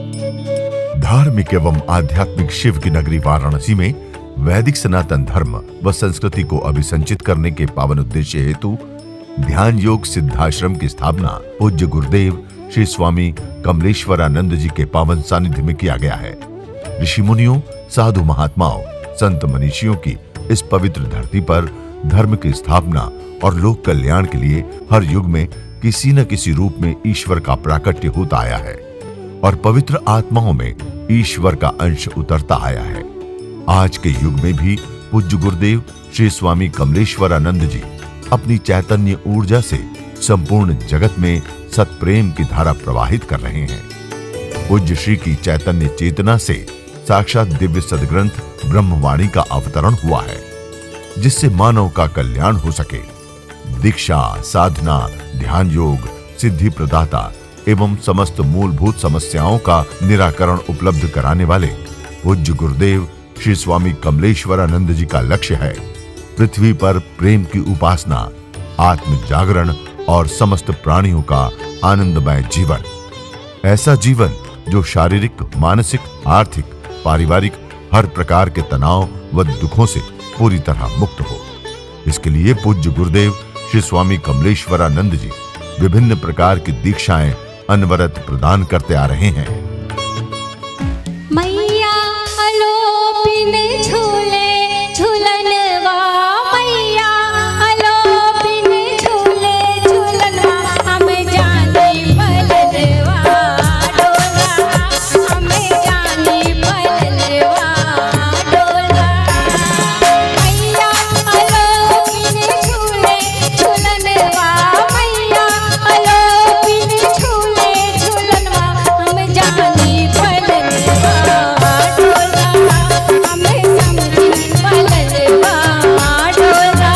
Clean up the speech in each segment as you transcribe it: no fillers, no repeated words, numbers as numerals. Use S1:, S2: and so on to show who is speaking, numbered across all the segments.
S1: धार्मिक एवं आध्यात्मिक शिव की नगरी वाराणसी में वैदिक सनातन धर्म व संस्कृति को अभिसंचित करने के पावन उद्देश्य हेतु ध्यान योग सिद्धाश्रम की स्थापना पूज्य गुरुदेव श्री स्वामी कमलेश्वरानंद जी के पावन सानिध्य में किया गया है। ऋषि मुनियों, साधु महात्माओं, संत मनीषियों की इस पवित्र धरती पर धर्म की स्थापना और लोक कल्याण के लिए हर युग में किसी न किसी रूप में ईश्वर का प्राकट्य होता आया है और पवित्र आत्माओं में ईश्वर का अंश उतरता आया है। आज के युग में भी पूज्य गुरुदेव श्री स्वामी कमलेश्वरानंद जी अपनी चैतन्य ऊर्जा से संपूर्ण जगत में सत्प्रेम की धारा प्रवाहित कर रहे हैं। पूज्य श्री की चैतन्य चेतना से साक्षात दिव्य सदग्रंथ ब्रह्मवाणी का अवतरण हुआ है, जिससे मानव का कल्याण हो सके। दीक्षा, साधना, ध्यान योग, सिद्धि प्रदाता एवं समस्त मूलभूत समस्याओं का निराकरण उपलब्ध कराने वाले पूज्य गुरुदेव श्री स्वामी कमलेश्वरानंद जी का लक्ष्य है पृथ्वी पर प्रेम की उपासना, आत्म जागरण और समस्त प्राणियों का आनंदमय जीवन। ऐसा जीवन जो शारीरिक, मानसिक, आर्थिक, पारिवारिक हर प्रकार के तनाव व दुखों से पूरी तरह मुक्त हो। इसके लिए पूज्य गुरुदेव श्री स्वामी कमलेश्वरानंद जी विभिन्न प्रकार की दीक्षाएं अनवरत प्रदान करते आ रहे हैं।
S2: मैया अलोपिन झूले झूलनवा, मैया अलोपिन झूले झूलनवा, हम जानी पलनवा डोला, हम जानी पलनवा डोला। मैया अलोपिन झूले झूलनवा, मैया अलोपिन झूले झूलनवा, हम जानी पलनवा डोला, हमें समझी पलनवा डोला।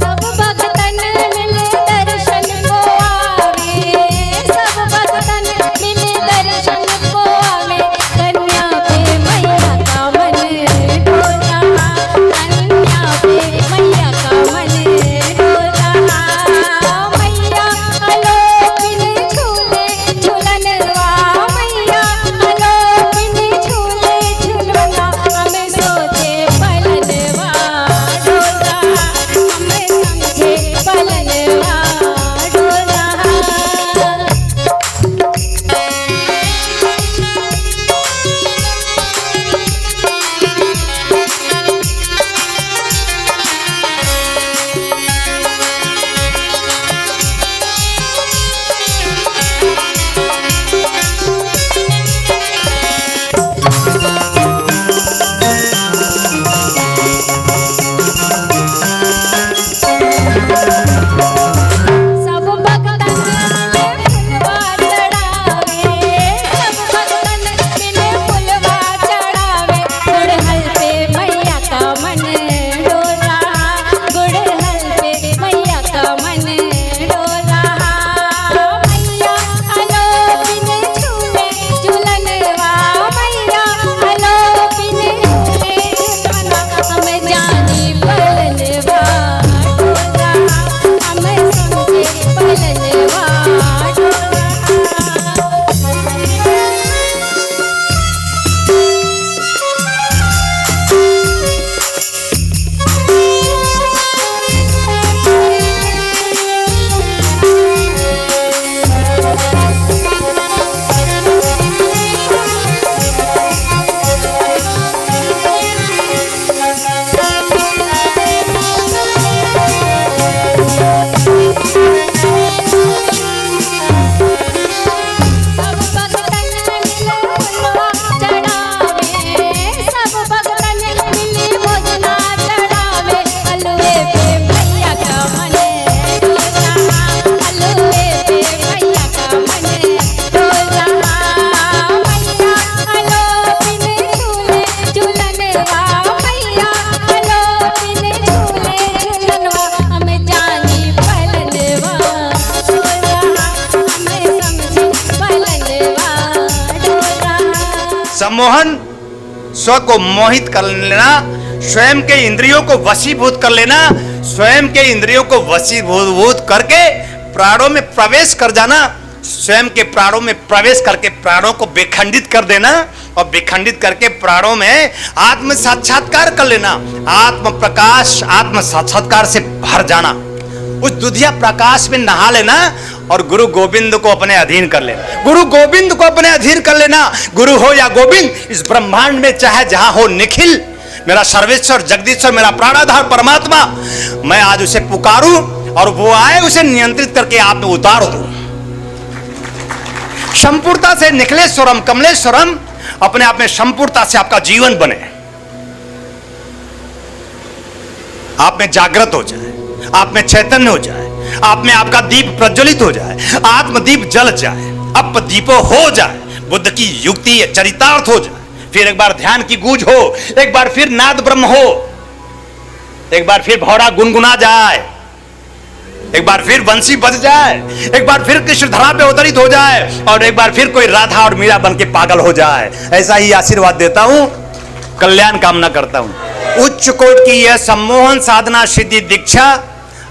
S2: सब भक्तन मिले दर्शन को आवे, सब भक्तन मिले दर्शन को आवे, कन्या पे मैया का मन डोला, कन्या पे मैया का मन डोला। मैया अलोपिन झूले झूलनवा, मैया अलोपिन झूले झूलनवा, हमें सोचे पलनवा डोला, हमें समझे पलनवा डोला। सब भक्तन मिले फुलवा चढ़ावे, सब भक्तन मिले फुलवा चढ़ावे, गुड़हल पे मैया का मन डोला, गुड़हल पे मैया का मन डोला। मैया अलोपिन झूले झूलनवा, मैया अलोपिन झूले झूलनवा, हम जानी पलनवा डोला, हमें समझे पलनवा डोला। सब भक्तन मिले फुलवा चढ़ावे, सब भक्तन मिले भोजना चढ़ावे, हलवे पे मैया का मन डोला, हलवे पे मैया का मन डोला। मैया अलोपिन झूले झूलनवा, मैया अलोपिन झूले झूलनवा, हम जानी पलनवा डोला, हमें समझी पलनवा डोला।
S3: सम्मोहन स्व को मोहित कर लेना स्वयं के इंद्रियों को वशीभूत कर लेना, स्वयं के इंद्रियों को वशीभूत करके प्राणों में प्रवेश कर जाना, स्वयं के प्राणों में प्रवेश करके प्राणों को विखंडित कर देना और विखंडित करके प्राणों में आत्म साक्षात्कार कर लेना, आत्म प्रकाश आत्म साक्षात्कार से भर जाना, उस दुधिया प्रकाश में नहा लेना और गुरु गोविंद को अपने अधीन कर लेना, गुरु गोविंद को अपने अधीन कर लेना। गुरु हो या गोविंद, इस ब्रह्मांड में चाहे जहां हो निखिल, मेरा सर्वेश्वर जगदीश्वर मेरा प्राणाधार परमात्मा, मैं आज उसे पुकारूं और वो आए, उसे नियंत्रित करके आप में उतार दूं। संपूर्णता से निखिलेश्वरम कमलेश्वरम, अपने आप में संपूर्णता से आपका जीवन बने, आप में जागृत हो जाए, आप में चैतन्य हो जाए, आप में आपका दीप प्रज्वलित हो जाए, आत्मदीप जल जाए, अप दीपो हो जाए, बुद्ध की युक्ति चरितार्थ हो जाए, फिर एक बार ध्यान की गूंज हो, एक बार फिर नाद ब्रह्म हो, एक बार फिर भौरा गुनगुना जाए, एक बार फिर बंसी बज जाए, एक बार फिर कृष्ण धरा पे अवतरित हो जाए और एक बार फिर कोई राधा और मीरा बन के पागल हो जाए। ऐसा ही आशीर्वाद देता हूं, कल्याण कामना करता हूं। उच्च कोट की यह सम्मोहन साधना सिद्धि दीक्षा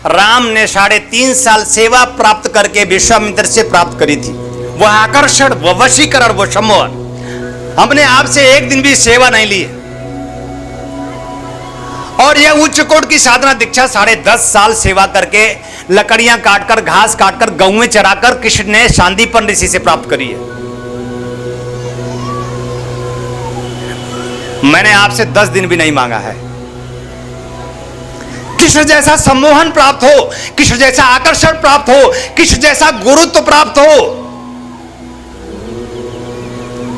S3: राम ने 3.5 साल सेवा प्राप्त करके विश्वामित्र से प्राप्त करी थी। वह आकर्षण, वह वशीकरण, वह सम्मोहन हमने आपसे एक दिन भी सेवा नहीं ली है। और यह उच्च कोट की साधना दीक्षा 10.5 साल सेवा करके लकड़ियां काटकर घास काटकर गौएं चराकर कृष्ण ने शांतिपन ऋषि से प्राप्त करी है। मैंने आपसे 10 दिन भी नहीं मांगा है। कृष्ण जैसा सम्मोहन प्राप्त हो, कृष्ण जैसा आकर्षण प्राप्त हो, कृष्ण जैसा गुरुत्व प्राप्त हो,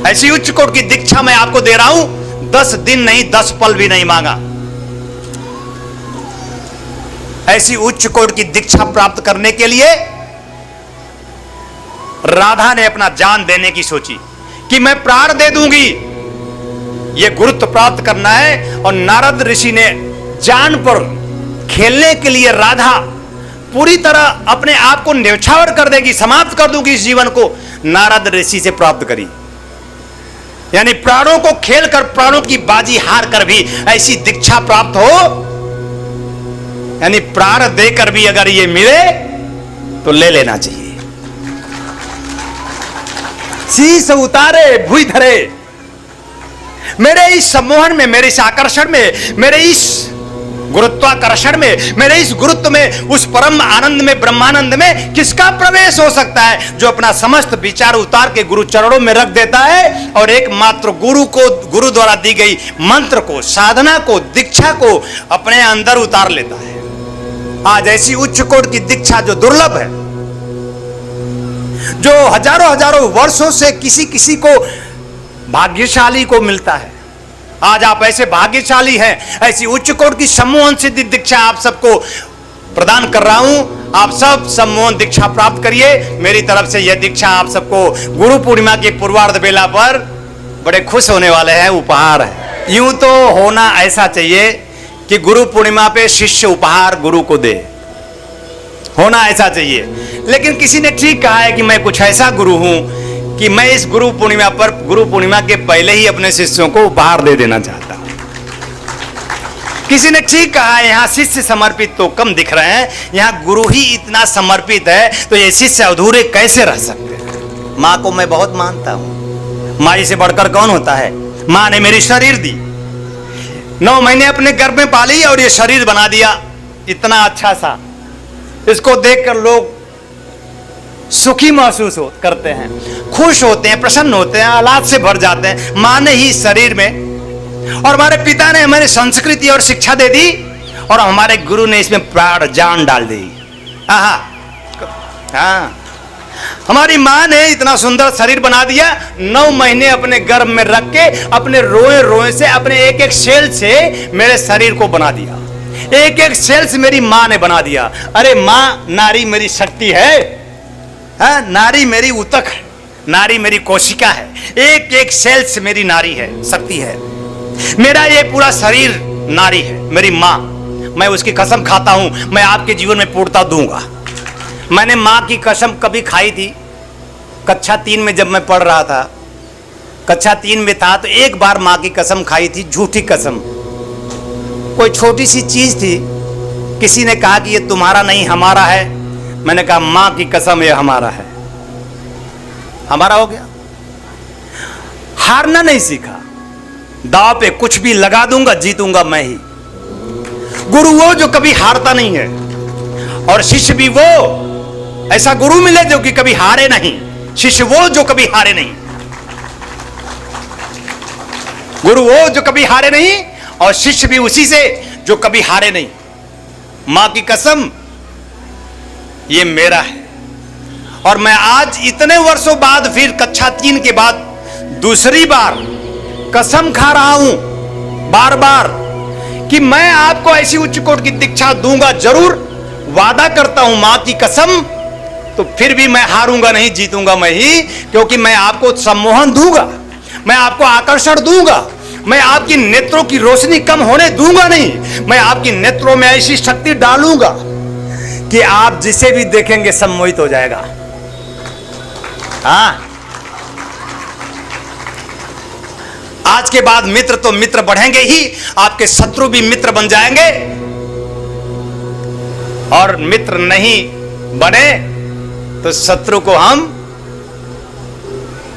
S3: ऐसी उच्च कोट की दीक्षा मैं आपको दे रहा हूं। 10 दिन नहीं, 10 पल भी नहीं मांगा। ऐसी उच्च कोट की दीक्षा प्राप्त करने के लिए राधा ने अपना जान देने की सोची कि मैं प्राण दे दूंगी, यह गुरुत्व प्राप्त करना है। और नारद ऋषि ने जान पर खेलने के लिए राधा पूरी तरह अपने आप को न्यौछावर कर देगी, समाप्त कर दूंगी इस जीवन को, नारद ऋषि से प्राप्त करी। यानी प्राणों को खेलकर, प्राणों की बाजी हार कर भी ऐसी दीक्षा प्राप्त हो, यानी प्राण देकर भी अगर ये मिले तो ले लेना चाहिए। शीश उतारे भुई धरे, मेरे इस सम्मोहन में, मेरे इस आकर्षण में, मेरे इस गुरुत्वाकर्षण में, मेरे इस गुरुत्व में, उस परम आनंद में, ब्रह्मानंद में किसका प्रवेश हो सकता है जो अपना समस्त विचार उतार के गुरु चरणों में रख देता है और एकमात्र गुरु को, गुरु द्वारा दी गई मंत्र को, साधना को, दीक्षा को अपने अंदर उतार लेता है। आज ऐसी उच्च कोट की दीक्षा जो दुर्लभ है, जो हजारों हजारों वर्षों से किसी किसी को भाग्यशाली को मिलता है, आज आप ऐसे भाग्यशाली हैं। ऐसी उच्च कोट की सम्मोहन सिद्धि दीक्षा आप सबको प्रदान कर रहा हूं। आप सब सम्मोहन दीक्षा प्राप्त करिए। मेरी तरफ से यह दीक्षा आप सबको गुरु पूर्णिमा की पूर्वार्ध बेला पर बड़े खुश होने वाले हैं, उपहार है। यूं तो होना ऐसा चाहिए कि गुरु पूर्णिमा पे शिष्य उपहार गुरु को दे, होना ऐसा चाहिए। लेकिन किसी ने ठीक कहा है कि मैं कुछ ऐसा गुरु हूं कि मैं इस गुरु पूर्णिमा पर, गुरु पूर्णिमा के पहले ही अपने शिष्यों को उपहार दे देना चाहता हूं। किसी ने ठीक कहा है, यहां शिष्य समर्पित तो कम दिख रहे हैं, यहां गुरु ही इतना समर्पित है तो ये शिष्य अधूरे कैसे रह सकते हैं। मां को मैं बहुत मानता हूं, माई से बढ़कर कौन होता है। मां ने मेरी शरीर दी, 9 महीने अपने गर्भ में पाली और ये शरीर बना दिया इतना अच्छा सा। इसको देखकर लोग सुखी महसूस करते हैं, खुश होते हैं, प्रसन्न होते हैं, आह्लाद से भर जाते हैं। मां ने ही शरीर में, और हमारे पिता ने हमें संस्कृति और शिक्षा दे दी और हमारे गुरु ने इसमें प्राण जान डाल दी। हाँ, हमारी मां ने इतना सुंदर शरीर बना दिया, 9 महीने अपने गर्भ में रख के अपने रोए रोए से, अपने एक एक सेल से मेरे शरीर को बना दिया। एक एक सेल से मेरी मां ने बना दिया। अरे मां, नारी मेरी शक्ति है, हाँ, नारी मेरी उतक है, नारी मेरी कोशिका है, एक एक सेल से मेरी नारी है, शक्ति है। मेरा ये पूरा शरीर नारी है, मेरी मां। मैं उसकी कसम खाता हूं, मैं आपके जीवन में पूर्णता दूंगा। मैंने मां की कसम कभी खाई थी, कक्षा 3 में जब मैं पढ़ रहा था, कक्षा 3 में था तो एक बार मां की कसम खाई थी, झूठी कसम। कोई छोटी सी चीज थी, किसी ने कहा कि ये तुम्हारा नहीं हमारा है, मैंने कहा मां की कसम ये हमारा है, हमारा हो गया। हारना नहीं सीखा, दाव पे कुछ भी लगा दूंगा, जीतूंगा मैं ही। गुरु वो जो कभी हारता नहीं है, और शिष्य भी वो, ऐसा गुरु मिले जो कि कभी हारे नहीं, शिष्य वो जो कभी हारे नहीं, गुरु वो जो कभी हारे नहीं, और शिष्य भी उसी से जो कभी हारे नहीं। मां की कसम ये मेरा है। और मैं आज इतने वर्षों बाद फिर कक्षा 3 के बाद दूसरी बार कसम खा रहा हूं बार बार कि मैं आपको ऐसी उच्च कोटि की दीक्षा दूंगा जरूर, वादा करता हूं मां की कसम। तो फिर भी मैं हारूंगा नहीं, जीतूंगा मैं ही, क्योंकि मैं आपको सम्मोहन दूंगा, मैं आपको आकर्षण दूंगा, मैं आपकी नेत्रों की रोशनी कम होने दूंगा नहीं, मैं आपकी नेत्रों में ऐसी शक्ति डालूंगा कि आप जिसे भी देखेंगे सम्मोहित हो जाएगा। हाँ, आज के बाद मित्र तो मित्र बढ़ेंगे ही, आपके शत्रु भी मित्र बन जाएंगे, और मित्र नहीं बने तो शत्रु को हम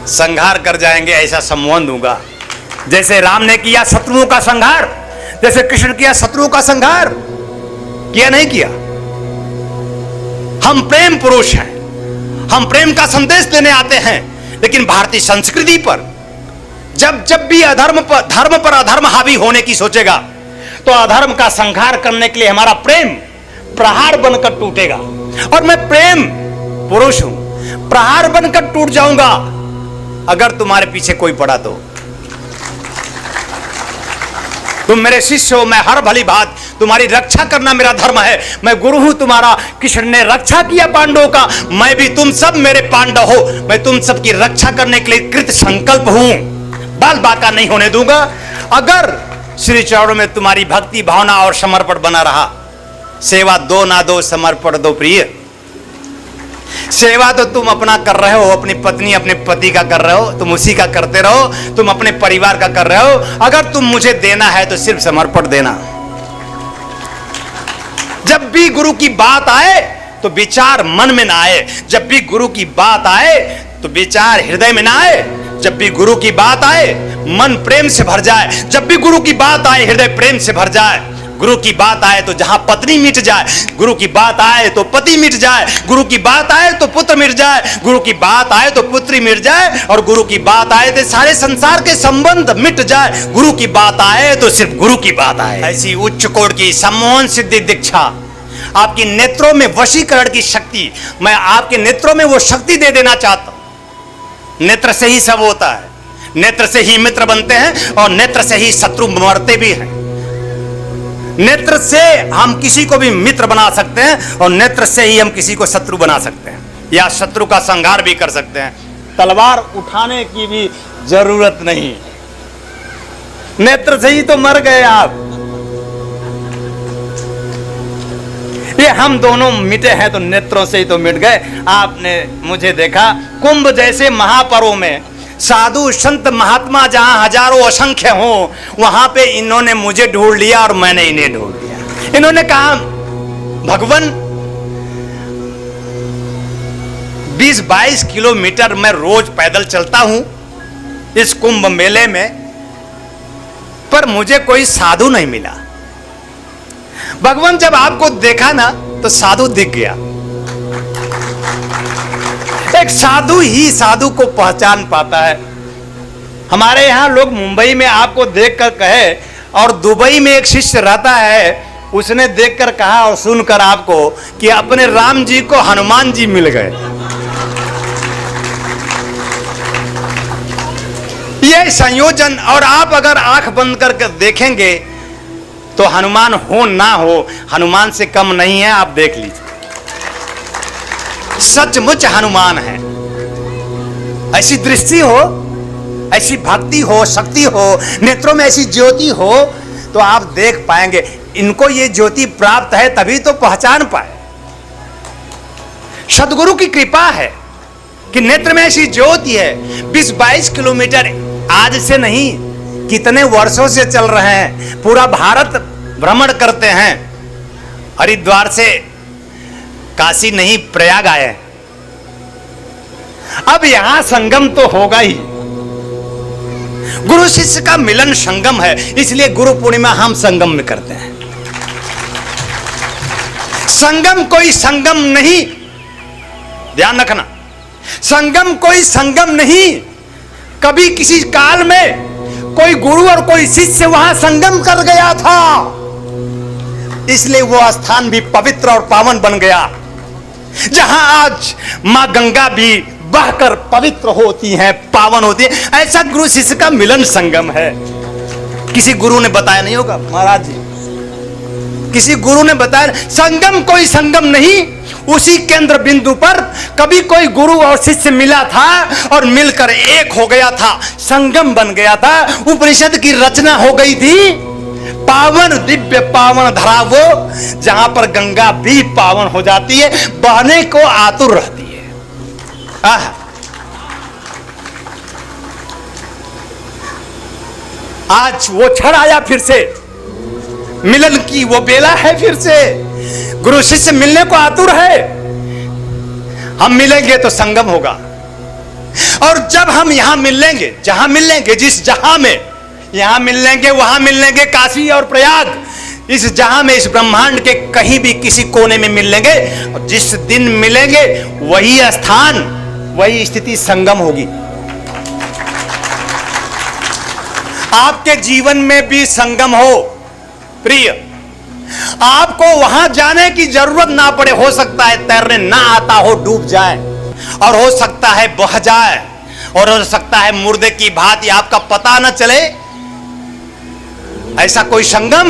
S3: संहार कर जाएंगे, ऐसा सम्मोहन दूंगा। जैसे राम ने किया शत्रुओं का संहार, जैसे कृष्ण किया शत्रुओं का संहार, किया नहीं किया? हम प्रेम पुरुष हैं, हम प्रेम का संदेश देने आते हैं, लेकिन भारतीय संस्कृति पर जब भी धर्म पर अधर्म हावी होने की सोचेगा, तो अधर्म का संहार करने के लिए हमारा प्रेम प्रहार बनकर टूटेगा। और मैं प्रेम पुरुष हूं, प्रहार बनकर टूट जाऊंगा अगर तुम्हारे पीछे कोई पड़ा तो। तुम मेरे शिष्य हो, मैं हर भली बात तुम्हारी रक्षा करना मेरा धर्म है, मैं गुरु हूं तुम्हारा। कृष्ण ने रक्षा किया पांडवों का, मैं भी, तुम सब मेरे पांडव हो, मैं तुम सबकी रक्षा करने के लिए कृत संकल्प हूं, बाल बाका नहीं होने दूंगा। अगर श्री चरणों में तुम्हारी भक्ति भावना और समर्पण बना रहा, सेवा दो ना दो, समर्पण दो प्रिय। सेवा तो तुम अपना कर रहे हो, अपनी पत्नी अपने पति का कर रहे हो, तुम उसी का करते रहो, तुम अपने परिवार का कर रहे हो। अगर तुम मुझे देना है तो सिर्फ समर्पण देना। जब भी गुरु की बात आए तो विचार मन में ना आए, जब भी गुरु की बात आए तो विचार हृदय में ना आए, जब भी गुरु की बात आए मन प्रेम से भर जाए, जब भी गुरु की बात आए हृदय प्रेम से भर जाए। गुरु की बात आए तो जहां पत्नी मिट जाए, गुरु की बात आए तो पति मिट जाए, गुरु की बात आए तो पुत्र मिट जाए, गुरु की बात आए तो पुत्री मिट जाए, और गुरु की बात आए तो सारे संसार के संबंध मिट जाए। गुरु की बात आए तो सिर्फ गुरु की बात आए। ऐसी उच्च कोटि की सम्मोहन सिद्धि दीक्षा, आपकी नेत्रों में वशीकरण की शक्ति, मैं आपके नेत्रों में वो शक्ति दे देना चाहता हूं। नेत्र से ही सब होता है, नेत्र से ही मित्र बनते हैं, और नेत्र से ही शत्रु मरते भी हैं। नेत्र से हम किसी को भी मित्र बना सकते हैं, और नेत्र से ही हम किसी को शत्रु बना सकते हैं, या शत्रु का संहार भी कर सकते हैं। तलवार उठाने की भी जरूरत नहीं, नेत्र से ही तो मर गए आप। ये हम दोनों मिटे हैं तो नेत्रों से ही तो मिट गए। आपने मुझे देखा कुंभ जैसे महापर्व में, साधु संत महात्मा जहां हजारों असंख्य हो, वहां पे इन्होंने मुझे ढूंढ लिया और मैंने इन्हें ढूंढ लिया। इन्होंने कहा भगवान 20-22 किलोमीटर मैं रोज पैदल चलता हूं इस कुंभ मेले में, पर मुझे कोई साधु नहीं मिला। भगवान जब आपको देखा ना तो साधु दिख गया। एक साधु ही साधु को पहचान पाता है। हमारे यहां लोग मुंबई में आपको देखकर कहे, और दुबई में एक शिष्य रहता है, उसने देखकर कहा और सुनकर आपको कि अपने राम जी को हनुमान जी मिल गए। यह संयोजन, और आप अगर आंख बंद करके देखेंगे तो हनुमान हो ना हो, हनुमान से कम नहीं है, आप देख लीजिए। सचमुच हनुमान है। ऐसी दृष्टि हो, ऐसी भक्ति हो, शक्ति हो, नेत्रों में ऐसी ज्योति हो, तो आप देख पाएंगे। इनको ये ज्योति प्राप्त है तभी तो पहचान पाए। सदगुरु की कृपा है कि नेत्र में ऐसी ज्योति है। 20-22 किलोमीटर आज से नहीं, कितने वर्षों से चल रहे हैं। पूरा भारत भ्रमण करते हैं, हरिद्वार से काशी नहीं प्रयाग आए। अब यहां संगम तो होगा ही, गुरु शिष्य का मिलन संगम है, इसलिए गुरु पूर्णिमा हम संगम में करते हैं। संगम कोई संगम नहीं, ध्यान रखना, संगम कोई संगम नहीं। कभी किसी काल में कोई गुरु और कोई शिष्य वहां संगम कर गया था, इसलिए वो स्थान भी पवित्र और पावन बन गया, जहां आज मां गंगा भी बहकर पवित्र होती हैं, पावन होती है। ऐसा गुरु शिष्य का मिलन संगम है। किसी गुरु ने बताया नहीं होगा महाराज जी, किसी गुरु ने बताया, संगम कोई संगम नहीं। उसी केंद्र बिंदु पर कभी कोई गुरु और शिष्य मिला था और मिलकर एक हो गया था, संगम बन गया था, उपनिषद की रचना हो गई थी। पावन दिव्य पावन धरा वो, जहां पर गंगा भी पावन हो जाती है, बहने को आतुर रहती है। आज वो क्षण आया, फिर से मिलन की वो बेला है, फिर से गुरु शिष्य मिलने को आतुर है। हम मिलेंगे तो संगम होगा, और जब हम यहां मिलेंगे, जहां मिलेंगे, जिस जहां में यहां मिलेंगे, वहां मिलेंगे, काशी और प्रयाग, इस जहां में, इस ब्रह्मांड के कहीं भी किसी कोने में मिल लेंगे, और जिस दिन मिलेंगे वही स्थान, वही स्थिति संगम होगी। आपके जीवन में भी संगम हो प्रिय, आपको वहां जाने की जरूरत ना पड़े। हो सकता है तैरने ना आता हो, डूब जाए, और हो सकता है बह जाए, और हो सकता है मुर्दे की भांति आपका पता न चले। ऐसा कोई संगम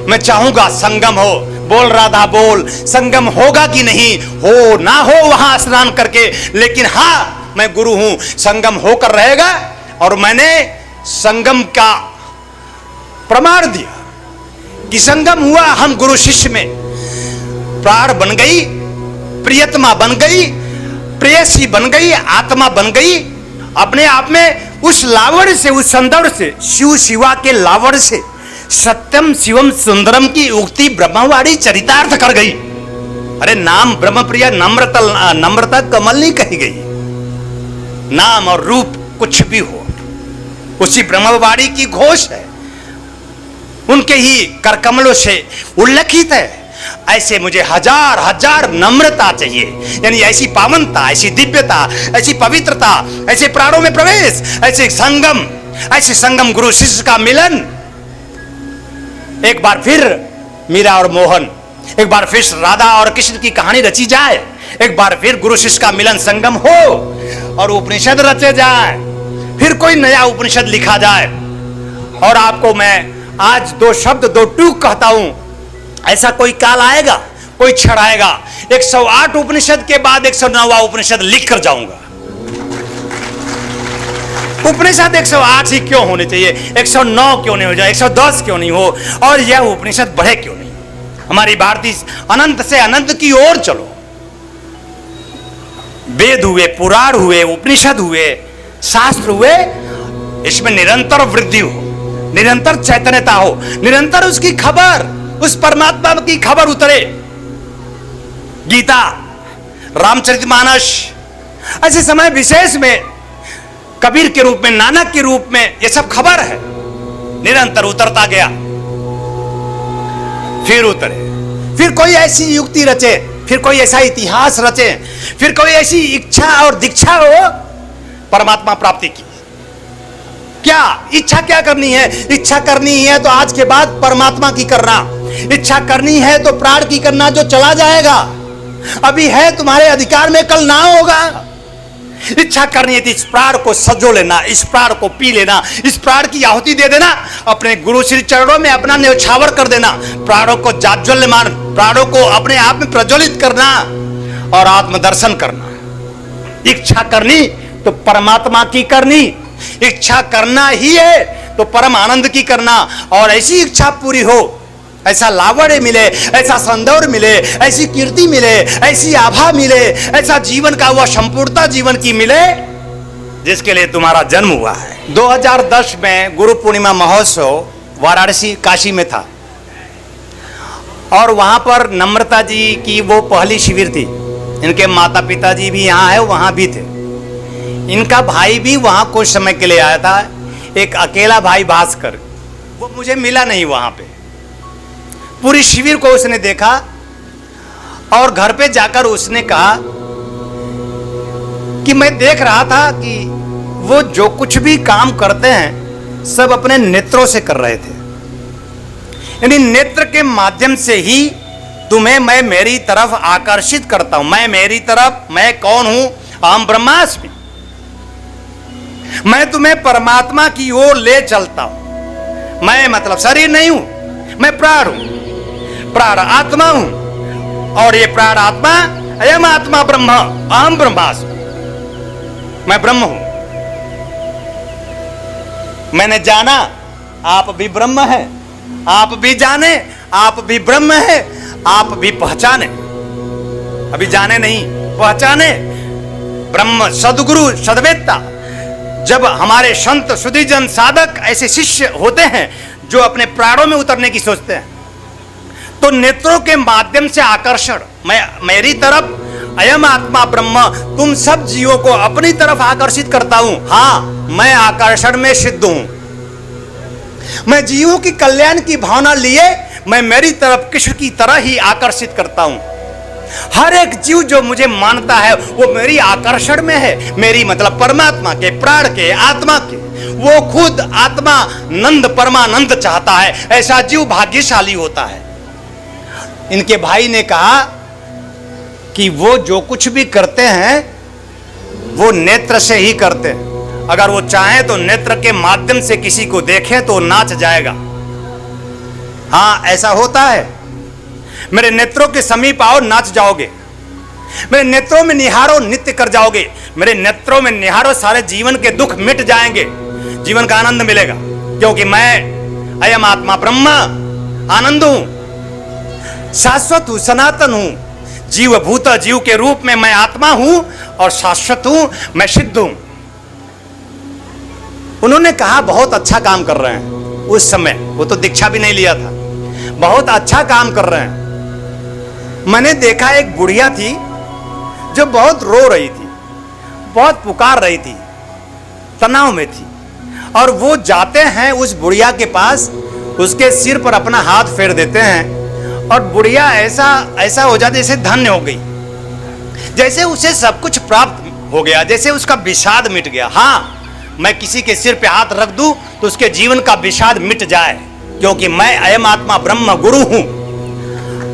S3: मैं चाहूंगा संगम हो। बोल राधा बोल, संगम होगा कि नहीं, हो ना हो वहां स्नान करके, लेकिन हां मैं गुरु हूं, संगम होकर रहेगा। और मैंने संगम का प्रमाण दिया कि संगम हुआ, हम गुरु शिष्य में, प्राण बन गई, प्रियतमा बन गई, प्रेयसी बन गई, आत्मा बन गई। अपने आप में उस लावण्य से, उस सौंदर्य से, शिव शिवा के लावण्य से सत्यम शिवम सुंदरम की उक्ति ब्रह्मवाणी चरितार्थ कर गई। अरे नाम ब्रह्मप्रिया नम्रता कमल नहीं कही गई। नाम और रूप कुछ भी हो, उसी ब्रह्मवाणी की घोष है, उनके ही करकमलों से उल्लेखित है। ऐसे मुझे हजार हजार नम्रता चाहिए, यानी ऐसी पावनता, ऐसी दिव्यता, ऐसी पवित्रता, ऐसे प्राणों में प्रवेश, ऐसे संगम गुरु शिष्य का मिलन। एक बार फिर मीरा और मोहन, एक बार फिर राधा और कृष्ण की कहानी रची जाए, एक बार फिर गुरु शिष्य का मिलन संगम हो, और उपनिषद रचे जाए, फिर कोई नया उपनिषद लिखा जाए। और आपको मैं आज दो शब्द, दो टूक कहता हूं, ऐसा कोई काल आएगा, कोई क्षण आएगा, 108 उपनिषद के बाद 109वां उपनिषद लिख कर जाऊंगा। उपनिषद 108 ही क्यों होने चाहिए, 109 क्यों नहीं हो जाए, 110 क्यों नहीं हो, और यह उपनिषद बढ़े क्यों नहीं। हमारी भारतीय अनंत से अनंत की ओर चलो। वेद हुए, पुराण हुए, उपनिषद हुए, शास्त्र हुए, इसमें निरंतर वृद्धि हो, निरंतर चैतन्यता हो, निरंतर उसकी खबर, उस परमात्मा की खबर उतरे। गीता, रामचरितमानस, ऐसे समय विशेष में कबीर के रूप में, नानक के रूप में, यह सब खबर है, निरंतर उतरता गया। फिर उतरे, फिर कोई ऐसी युक्ति रचे, फिर कोई ऐसा इतिहास रचे, फिर कोई ऐसी इच्छा और दीक्षा हो परमात्मा प्राप्ति की। क्या इच्छा क्या करनी है? इच्छा करनी है तो आज के बाद परमात्मा की करना, इच्छा करनी है तो प्राण की करना, जो चला जाएगा। अभी है तुम्हारे अधिकार में, कल ना होगा। इच्छा करनी है तो इस प्राण को सजो लेना, इस प्राण को पी लेना, इस प्राण की आहुति दे देना, अपने गुरु श्री चरणों में अपना न्यौछावर कर देना, प्राणों को जाज्वल्यमान, प्राणों को अपने आप में प्रज्वलित करना और आत्मदर्शन करना। इच्छा करनी तो परमात्मा की करनी, इच्छा करना ही है तो परम आनंद की करना। और ऐसी इच्छा पूरी हो, ऐसा लावण्य मिले, ऐसा सौंदर्य मिले, ऐसी कीर्ति मिले, ऐसी आभा मिले, ऐसा जीवन का वह संपूर्णता जीवन की मिले जिसके लिए तुम्हारा जन्म हुआ है। 2010 में गुरु पूर्णिमा महोत्सव वाराणसी काशी में था। और वहां पर नम्रता जी की वो पहली शिविर थी। इनके माता पिता जी भी यहाँ है, वहां भी थे। इनका भाई भी वहां कुछ समय के लिए आया था, एक अकेला भाई भास्कर, वो मुझे मिला नहीं वहां पे। पूरी शिविर को उसने देखा और घर पे जाकर उसने कहा कि मैं देख रहा था कि वो जो कुछ भी काम करते हैं सब अपने नेत्रों से कर रहे थे, यानी नेत्र के माध्यम से ही तुम्हें मैं मेरी तरफ आकर्षित करता हूं। मैं मेरी तरफ, मैं कौन हूं? अहम ब्रह्मास्मि। मैं तुम्हें परमात्मा की ओर ले चलता हूं। मैं मतलब शरीर नहीं हूं, मैं प्राण हूं, प्राण आत्मा हूं, और ये प्राण आत्मा अयम आत्मा ब्रह्म, अहम ब्रह्मास्मि। मैं ब्रह्म हूं। मैंने जाना आप भी ब्रह्म हैं, आप भी जाने आप भी ब्रह्म हैं, आप भी पहचाने, अभी जाने नहीं पहचाने। ब्रह्म सदगुरु सदवेत्ता। जब हमारे संत सुधीजन साधक ऐसे शिष्य होते हैं जो अपने प्राणों में उतरने की सोचते हैं, तो नेत्रों के माध्यम से आकर्षण, मैं मेरी तरफ अयम आत्मा ब्रह्म, तुम सब जीवों को अपनी तरफ आकर्षित करता हूं। हां, मैं आकर्षण में सिद्ध हूं। मैं जीवों की कल्याण की भावना लिए मैं मेरी तरफ कृष्ण की तरह ही आकर्षित करता हूं। हर एक जीव जो मुझे मानता है वो मेरी आकर्षण में है, मेरी मतलब परमात्मा के, प्राण के, आत्मा के। वो खुद आत्मा नंद परमानंद चाहता है, ऐसा जीव भाग्यशाली होता है। इनके भाई ने कहा कि वो जो कुछ भी करते हैं वो नेत्र से ही करते हैं। अगर वो चाहें तो नेत्र के माध्यम से किसी को देखें तो नाच जाएगा। हां, ऐसा होता है। मेरे नेत्रों के समीप आओ, नाच जाओगे। मेरे नेत्रों में निहारो, नृत्य कर जाओगे। मेरे नेत्रों में निहारो, सारे जीवन के दुख मिट जाएंगे, जीवन का आनंद मिलेगा। क्योंकि मैं अयम आत्मा ब्रह्म आनंद हूं, शाश्वत हूं, सनातन हूं, जीव भूत जीव के रूप में मैं आत्मा हूं और शाश्वत हूं, मैं सिद्ध हूं। उन्होंने कहा बहुत अच्छा काम कर रहे हैं। उस समय वो तो दीक्षा भी नहीं लिया था, बहुत अच्छा काम कर रहे हैं। मैंने देखा एक बुढ़िया थी जो बहुत रो रही थी, बहुत पुकार रही थी, तनाव में थी, और वो जाते हैं उस बुढ़िया के पास, उसके सिर पर अपना हाथ फेर देते हैं और बुढ़िया ऐसा हो जाती जैसे धन्य हो गई, जैसे उसे सब कुछ प्राप्त हो गया, जैसे उसका विषाद मिट गया। हाँ, मैं किसी के सिर पे हाथ रख दूं तो उसके जीवन का विषाद मिट जाए, क्योंकि मैं अयम आत्मा ब्रह्म गुरु हूं।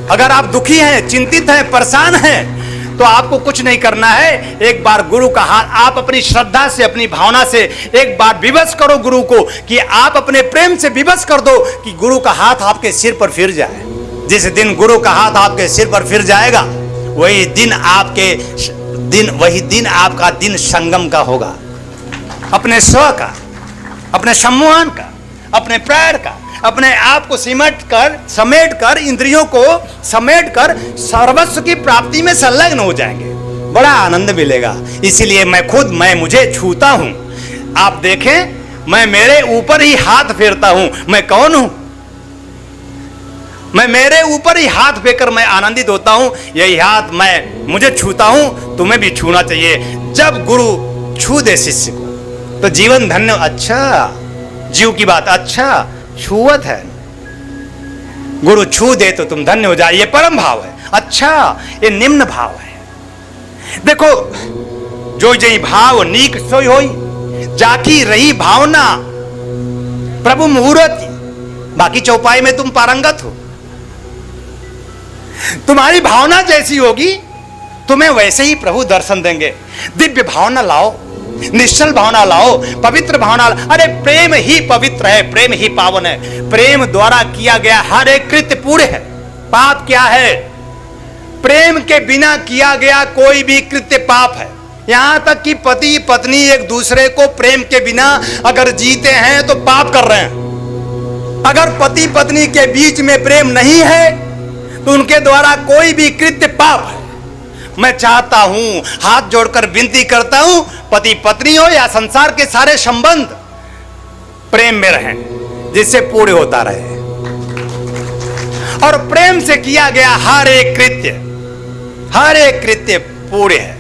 S3: अगर आप दुखी हैं, चिंतित हैं, परेशान हैं, तो आपको कुछ नहीं करना है। एक बार गुरु का हाथ, आप अपनी श्रद्धा से, अपनी भावना से एक बार विवश करो गुरु को, कि आप अपने प्रेम से विवश कर दो कि गुरु का हाथ आपके सिर पर फिर जाए। जिस दिन गुरु का हाथ आपके सिर पर फिर जाएगा, वही दिन आपका दिन संगम का होगा, अपने स्व का, अपने सम्मोहन का, अपने प्राण का, अपने आप को समेट कर इंद्रियों को समेट कर सर्वस्व की प्राप्ति में संलग्न हो जाएंगे, बड़ा आनंद मिलेगा। इसीलिए मैं मुझे छूता हूं। आप देखें, मैं मेरे ऊपर ही हाथ फेरता हूं। मैं कौन हूं? मैं मेरे ऊपर ही हाथ फेंकर मैं आनंदित होता हूं। यही हाथ मैं मुझे छूता हूं, तुम्हें भी छूना चाहिए। जब गुरु छू दे शिष्य को तो जीवन धन्य। अच्छा, जीव की बात अच्छा छुवत है, गुरु छू दे तो तुम धन्य हो जाए, ये परम भाव है। अच्छा, ये निम्न भाव है। देखो, जो जई भाव नीक सोई होई, जाकी रही भावना प्रभु मुहूर्त। बाकी चौपाई में तुम पारंगत हो, तुम्हारी भावना जैसी होगी तुम्हें वैसे ही प्रभु दर्शन देंगे। दिव्य भावना लाओ, निश्चल भावना लाओ, पवित्र भावना। अरे प्रेम ही पवित्र है, प्रेम ही पावन है। प्रेम द्वारा किया गया हर एक कृत्य पूर्ण है। पाप क्या है? प्रेम के बिना किया गया कोई भी कृत्य पाप है। यहां तक कि पति पत्नी एक दूसरे को प्रेम के बिना अगर जीते हैं तो पाप कर रहे हैं। अगर पति पत्नी के बीच में प्रेम नहीं है तो उनके द्वारा कोई भी कृत्य पाप है। मैं चाहता हूं, हाथ जोड़कर विनती करता हूं, पति पत्नी हो या संसार के सारे संबंध प्रेम में रहें, जिससे पूर्ण होता रहे। और प्रेम से किया गया हर एक कृत्य पूरे है।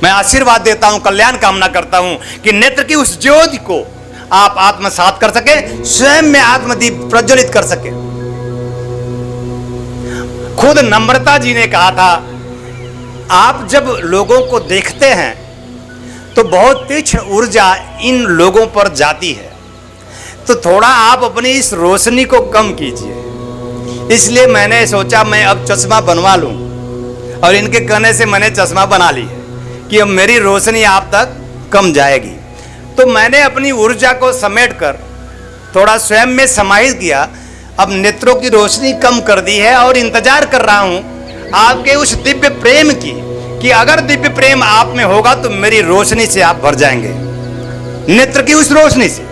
S3: मैं आशीर्वाद देता हूं, कल्याण कामना करता हूं कि नेत्र की उस ज्योति को आप आत्मसात कर सके, स्वयं में आत्मदीप प्रज्वलित कर सके। खुद नम्रता जी ने कहा था, आप जब लोगों को देखते हैं तो बहुत तीक्ष्ण ऊर्जा इन लोगों पर जाती है, तो थोड़ा आप अपनी इस रोशनी को कम कीजिए। इसलिए मैंने सोचा मैं अब चश्मा बनवा लूं, और इनके कहने से मैंने चश्मा बना ली है कि अब मेरी रोशनी आप तक कम जाएगी। तो मैंने अपनी ऊर्जा को समेटकर थोड़ा स्वयं में समाहित किया, अब नेत्रों की रोशनी कम कर दी है और इंतजार कर रहा हूं आपके उस दिव्य प्रेम की, कि अगर दिव्य प्रेम आप में होगा तो मेरी रोशनी से आप भर जाएंगे। नेत्र की उस रोशनी से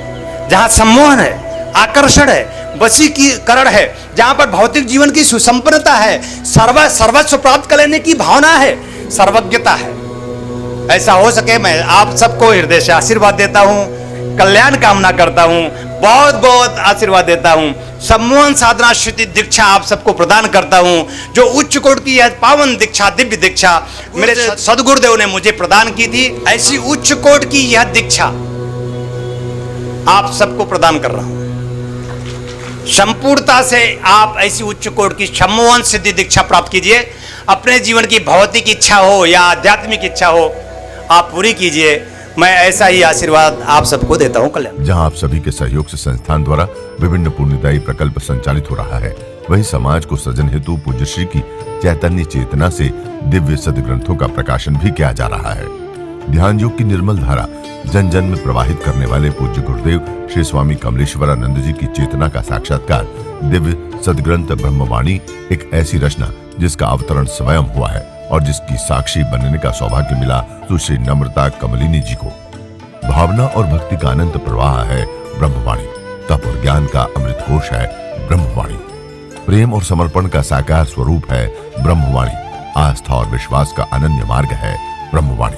S3: जहां सम्मोहन है, आकर्षण है, वशीकरण है, जहां पर भौतिक जीवन की सुसंपन्नता है, सर्वस्व प्राप्त कर लेने की भावना है, सर्वज्ञता है। ऐसा हो सके मैं आप सबको हृदय से आशीर्वाद देता हूं, कल्याण कामना करता हूं, बहुत बहुत आशीर्वाद देता हूं। सम्मोहन साधना श्रुति दीक्षा आप सबको प्रदान करता हूं, जो उच्च कोटि की यह पावन दीक्षा, दिव्य दीक्षा मेरे सदगुरुदेव ने मुझे प्रदान की थी। ऐसी उच्च कोटि की यह दीक्षा आप सबको प्रदान कर रहा हूं। संपूर्णता से आप ऐसी उच्च कोटि की सम्मोहन सिद्धि दीक्षा प्राप्त कीजिए। अपने जीवन की भौतिक इच्छा हो या आध्यात्मिक इच्छा हो, आप पूरी कीजिए। मैं ऐसा ही आशीर्वाद आप सबको देता हूं। कल्याण।
S1: जहां आप सभी के सहयोग से संस्थान द्वारा विभिन्न पुण्यदायी प्रकल्प संचालित हो रहा है, वहीं समाज को सृजन हेतु पूज्य श्री की चैतन्य चेतना से दिव्य सदग्रंथों का प्रकाशन भी किया जा रहा है। ध्यान योग की निर्मल धारा जन जन में प्रवाहित करने वाले पूज्य गुरुदेव श्री स्वामी कमलेश्वरानंद जी की चेतना का साक्षात्कार दिव्य सदग्रंथ ब्रह्मवाणी एक ऐसी रचना जिसका अवतरण स्वयं हुआ है और जिसकी साक्षी बनने का सौभाग्य मिला सुश्री नम्रता कमलिनी जी को। भावना और भक्ति का अनंत प्रवाह है ब्रह्मवाणी, तप और ज्ञान का अमृत कोश है ब्रह्मवाणी, प्रेम और समर्पण का साकार स्वरूप है ब्रह्मवाणी, आस्था और विश्वास का अनन्य मार्ग है ब्रह्मवाणी।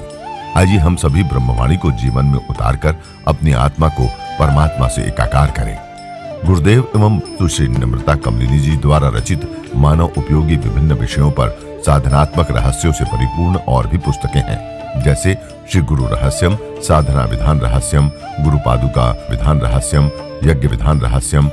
S1: आइए हम सभी ब्रह्मवाणी को जीवन में उतारकर अपनी आत्मा को परमात्मा से एकाकार करें। गुरुदेव एवं सुश्री नम्रता कमलिनी जी द्वारा रचित मानव उपयोगी विभिन्न विषयों पर साधनात्मक रहस्यों से परिपूर्ण और भी पुस्तकें हैं, जैसे श्री गुरु रहस्यम, साधना विधान रहस्यम, गुरु पादुका विधान रहस्यम, यज्ञ विधान रहस्यम,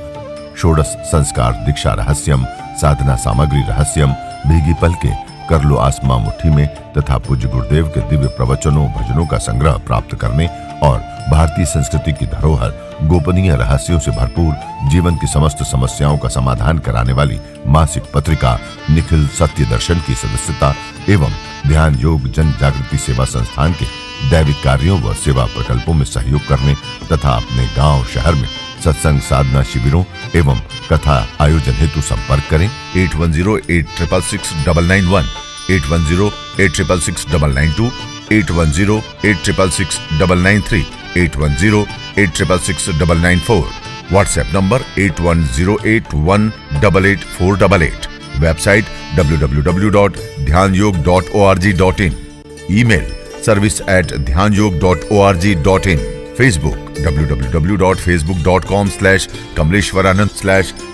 S1: षोडश संस्कार दीक्षा रहस्यम, साधना सामग्री रहस्यम, भीगी पलके, कर लो आसमां मुट्ठी में तथा पूज्य गुरुदेव के दिव्य प्रवचनों भजनों का संग्रह प्राप्त करने और भारतीय संस्कृति की धरोहर गोपनीय रहस्यों से भरपूर जीवन की समस्त समस्याओं का समाधान कराने वाली मासिक पत्रिका निखिल सत्य दर्शन की सदस्यता एवं ध्यान योग जन जागृति सेवा संस्थान के दैविक कार्यों व सेवा प्रकल्पों में सहयोग करने तथा अपने गांव शहर में सत्संग साधना शिविरों एवं कथा आयोजन हेतु संपर्क करें 8108666991, 8108666992, 8108666993, 8108666994, WhatsApp number 8108188488, website www.dhanyog.org.in, email service@dhanyog.org.in, Facebook www.facebook.com/kamleshwaranand,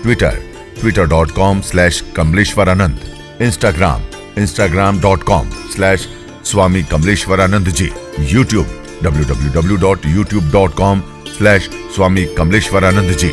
S1: Twitter twitter.com/kamleshwaranand, Instagram instagram.com/Swami Kamleshwaranand ji, YouTube www.youtube.com/Swami Kamleshwaranand ji।